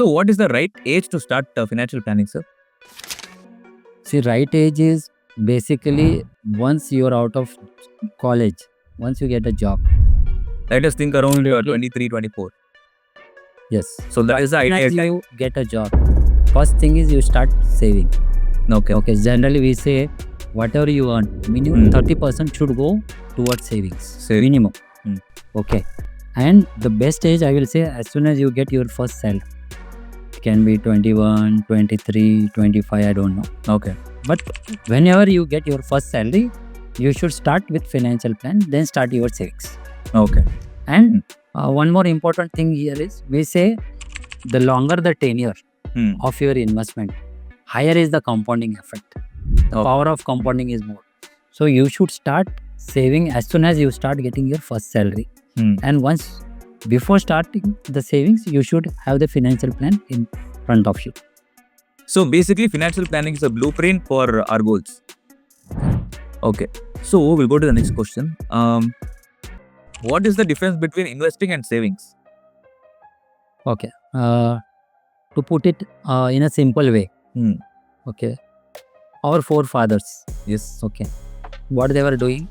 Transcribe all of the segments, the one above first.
So what is the right age to start financial planning, sir? See, right age is basically once you're out of college, once you get a job. Let us think around 23, 24. Yes. So that is the As idea. you get a job, first thing is you start saving. Okay. Okay. Generally, we say whatever you earn, minimum 30% should go towards savings. Saving. Minimum. Hmm. Okay. And the best age, I will say, as soon as you get your first salary. It can be 21, 23, 25, I don't know. Okay. But whenever you get your first salary, you should start with financial plan, then start your savings. Okay. And one more important thing here is we say the longer the tenure of your investment, higher is the compounding effect. The power of compounding is more. So you should start saving as soon as you start getting your first salary. And once before starting the savings, you should have the financial plan in front of you. So basically, financial planning is a blueprint for our goals. Okay. So we'll go to the next question. What is the difference between investing and savings? Okay. To put it in a simple way. Okay. Our forefathers. Yes. Okay. What they were doing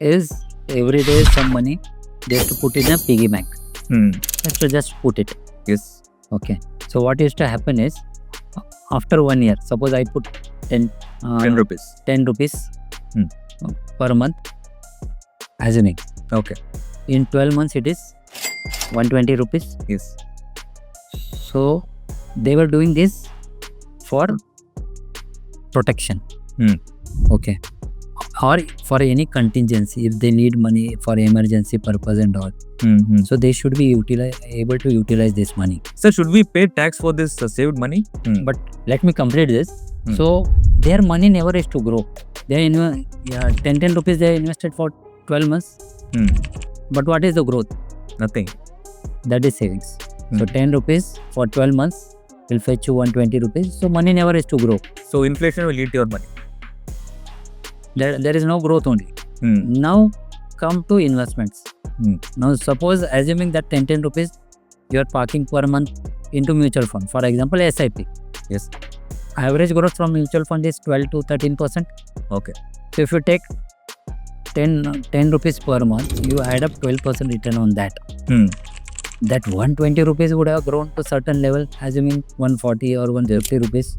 is every day some money they have to put in a piggy bank. Have to just put it. Yes. Okay. So what used to happen is after 1 year, suppose I put 10 rupees. 10 rupees per month, assuming. Okay. In 12 months it is 120 rupees. Yes. So they were doing this for protection. Okay. Or for any contingency, if they need money for emergency purpose and all. So they should be able to utilize this money. Sir, should we pay tax for this saved money? But let me complete this. So their money never is to grow. They 10 rupees they invested for 12 months. But what is the growth? Nothing. That is savings. So 10 rupees for 12 months will fetch you 120 rupees. So money never is to grow. So inflation will eat your money. There is no growth only. Now come to investments. Now suppose assuming that 10 rupees you are parking per month into mutual fund. For example, SIP. Yes. Average growth from mutual fund is 12 to 13%. Okay. So if you take 10 rupees per month, you add up 12% return on that. That 120 rupees would have grown to certain level, assuming 140 or 150 rupees.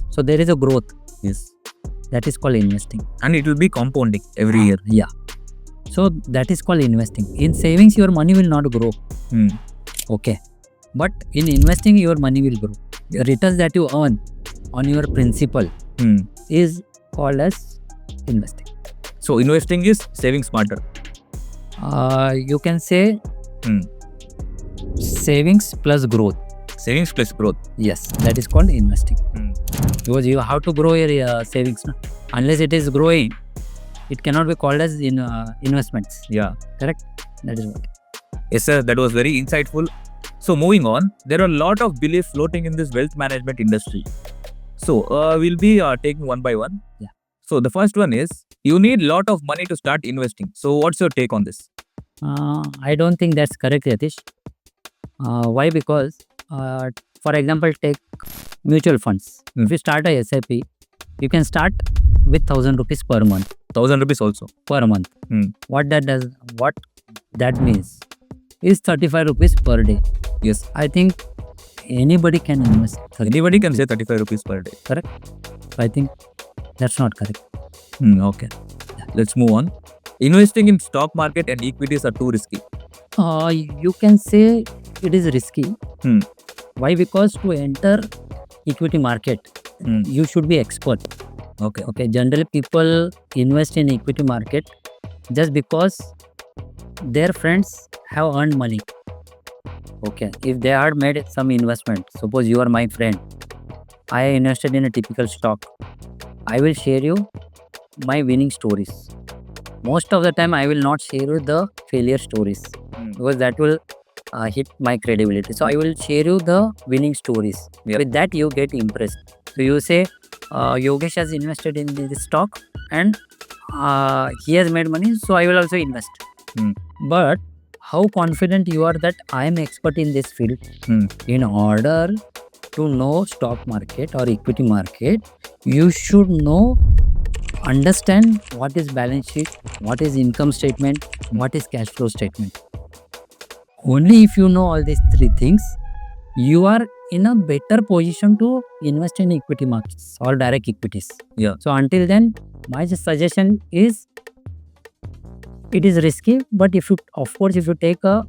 So there is a growth. Yes. That is called investing. And it will be compounding every year. Yeah. So that is called investing. In savings, your money will not grow. Okay. But in investing, your money will grow. The returns that you earn on your principal is called as investing. So investing is saving smarter. You can say savings plus growth. Savings plus growth. Yes, that is called investing. Because you have to grow your savings. No? Unless it is growing, it cannot be called as investments. Yeah. Correct? That is what. Yes, sir. That was very insightful. So moving on, there are a lot of beliefs floating in this wealth management industry. So we'll be taking one by one. Yeah. So the first one is you need a lot of money to start investing. So what's your take on this? I don't think that's correct, Yatish. Why? Because for example, take mutual funds. If you start a SIP, you can start with 1,000 rupees per month. 1,000 rupees also per month. What that means is 35 rupees per day. Yes. I think anybody can invest. Anybody can say 35 rupees per day. Correct? I think that's not correct. Okay. Let's move on. Investing in stock market and equities are too risky. You can say it is risky. Why? Because to enter equity market, you should be expert. Okay. Generally, people invest in equity market just because their friends have earned money. Okay. If they had made some investment, suppose you are my friend, I invested in a typical stock. I will share you my winning stories. Most of the time, I will not share you the failure stories because that will hit my credibility. So I will share you the winning stories. With that, you get impressed. So you say, Yogesh has invested in this stock and he has made money, so I will also invest. But how confident you are that I am expert in this field. Hmm. In order to know stock market or equity market, you should understand what is balance sheet, what is income statement, what is cash flow statement. Only if you know all these three things, you are in a better position to invest in equity markets or direct equities. Yeah. So until then, my suggestion is, it is risky, but if you take a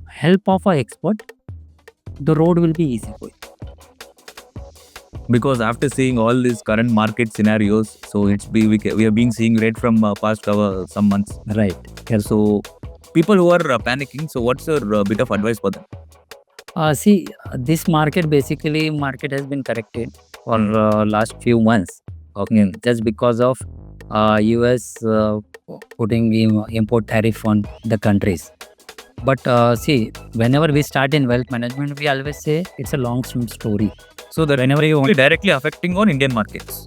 help of an expert, the road will be easy for you. Because after seeing all these current market scenarios, so we have been seeing right from past some months. Right. So people who are panicking, so what's your bit of advice for them? See, this market has been corrected for last few months. Okay, just because of US putting import tariff on the countries. But see, whenever we start in wealth management, we always say it's a long story. So that whenever you want directly affecting on Indian markets.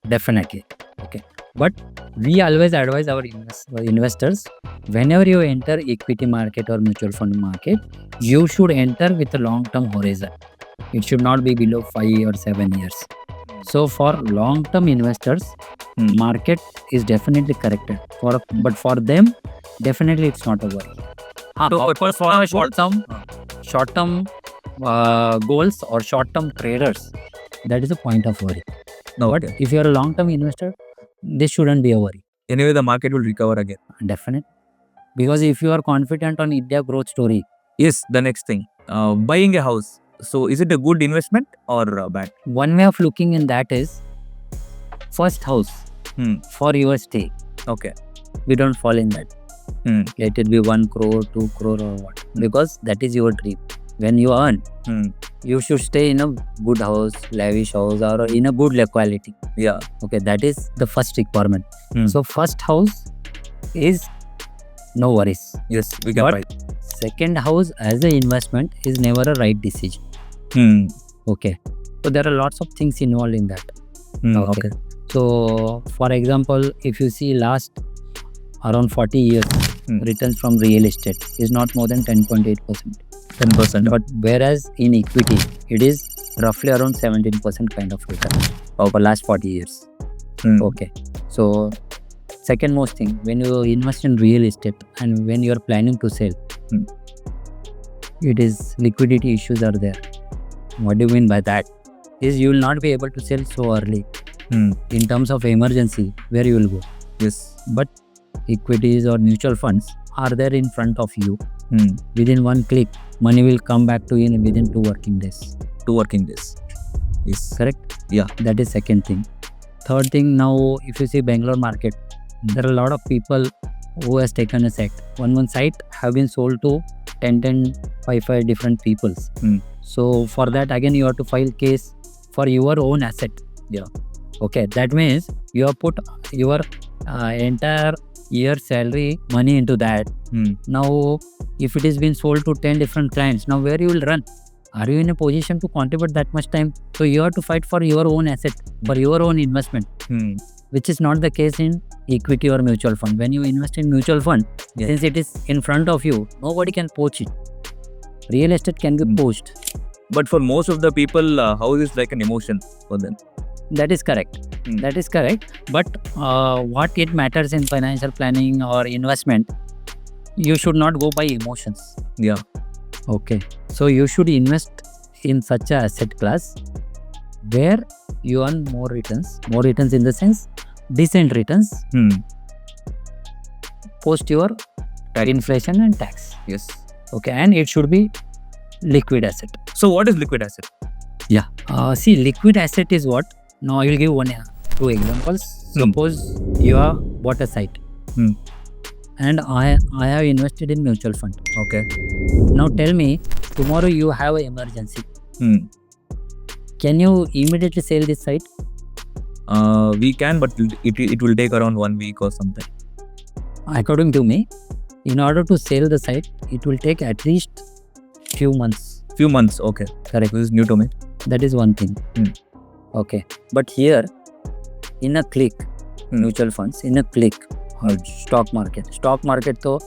Definitely. Okay. But we always advise our investors, whenever you enter equity market or mutual fund market, you should enter with a long-term horizon. It should not be below 5 or 7 years. So for long-term investors, market is definitely corrected. But for them, definitely it's not a worry. So For short-term goals or short-term traders, that is a point of worry. But if you are a long-term investor, this shouldn't be a worry. Anyway, the market will recover again. Definitely. Because if you are confident on India growth story. Yes, the next thing, buying a house. So is it a good investment or bad? One way of looking in that is, first house for your stay. Okay. We don't fall in that. Let it be 1 crore, 2 crore or what. Because that is your dream. When you earn, you should stay in a good house, lavish house, or in a good quality. Yeah. Okay, that is the first requirement. So first house is no worries. Yes, we can buy. Second house as an investment is never a right decision. Okay. So there are lots of things involved in that. Okay. So for example, if you see last around 40 years, returns from real estate is not more than 10.8%. 10%. But whereas in equity, it is roughly around 17% kind of return over last 40 years. Okay. So second most thing, when you invest in real estate and when you are planning to sell, it is liquidity issues are there. What do you mean by that? Is you will not be able to sell so early. In terms of emergency, where you will go? Yes. But equities or mutual funds are there in front of you. Within one click, money will come back to you within 2 working days. 2 working days. Yes. Correct? Yeah. That is second thing. Third thing, now if you see Bangalore market, there are a lot of people who has taken a site. One site have been sold to 10, 5 different peoples. So for that, again, you have to file case for your own asset. Yeah. Okay. That means you have put your entire year salary money into that. Now, if it has been sold to 10 different clients, now where you will run? Are you in a position to contribute that much time? So you have to fight for your own asset, for your own investment, which is not the case in equity or mutual fund. When you invest in mutual fund, since it is in front of you, nobody can poach it. Real estate can be poached. But for most of the people, house is like an emotion for them. That is correct. That is correct. But what it matters in financial planning or investment, you should not go by emotions. Yeah. Okay. So you should invest in such a asset class where you earn more returns. More returns in the sense, decent returns. Post your inflation and tax. Yes. Okay. And it should be liquid asset. So what is liquid asset? Yeah. See, liquid asset is what? Now I will give 2 examples. Suppose you have bought a site and I have invested in mutual fund. Okay. Now tell me, tomorrow you have an emergency. Can you immediately sell this site? We can, but it will take around 1 week or something. According to me, in order to sell the site, it will take at least few months. Few months, okay. Correct. This is new to me. That is one thing. Okay. But here, in a click, mutual funds, in a click, stock market. Stock market, so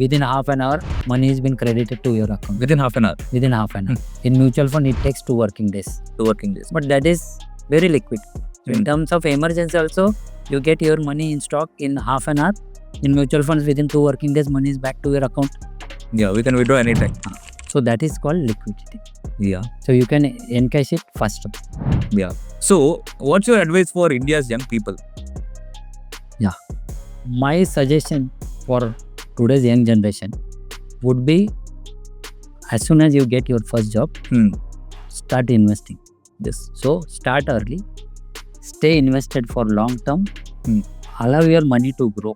within half an hour, money has been credited to your account. Within half an hour, Within half an hour. In mutual fund, it takes 2 working days. 2 working days. But that is very liquid. So in Hmm. terms of emergency also, you get your money in stock in half an hour. In mutual funds, within 2 working days, money is back to your account. Yeah, we can withdraw anytime. So that is called liquidity. Yeah. So you can encash it faster. Yeah. So, what's your advice for India's young people? My suggestion for today's young generation would be, as soon as you get your first job, Hmm. start investing. Yes. So start early, stay invested for long term, Hmm. allow your money to grow.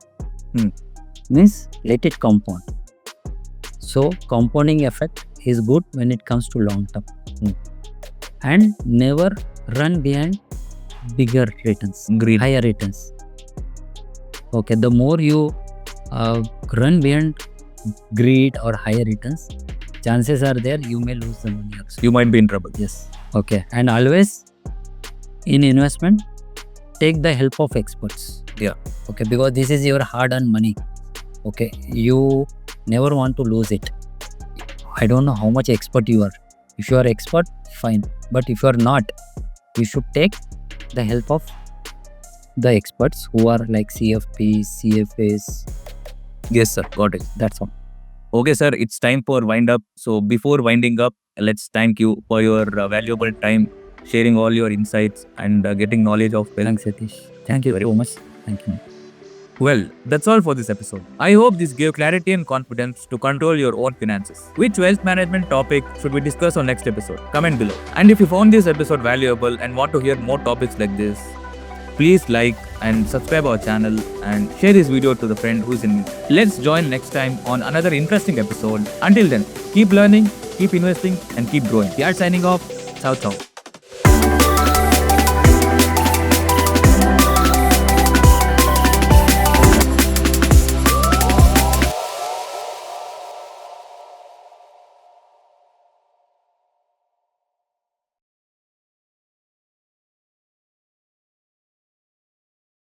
Hmm. Means let it compound. So compounding effect is good when it comes to long term. And never run behind bigger returns, Greed. higher returns. Okay, the more you run behind greed or higher returns, chances are there you may lose the money also. You might be in trouble. Yes. Okay. And always in investment, take the help of experts. Yeah. Okay. Because this is your hard earned money. Okay. You never want to lose it. I don't know how much expert you are. If you are expert, fine. But if you are not, you should take the help of the experts who are like CFPs, CFAs. Yes, sir. Got it. That's all. Okay, sir. It's time for wind up. So, before winding up, let's thank you for your valuable time, sharing all your insights and getting knowledge of wealth. Thanks, Satish. Thank you very much. Thank you. Well, that's all for this episode. I hope this gave clarity and confidence to control your own finances. Which wealth management topic should we discuss on next episode? Comment below. And if you found this episode valuable and want to hear more topics like this, please like and subscribe our channel and share this video to the friend who's in need. Let's join next time on another interesting episode. Until then, keep learning, keep investing and keep growing. We are signing off. Ciao, ciao.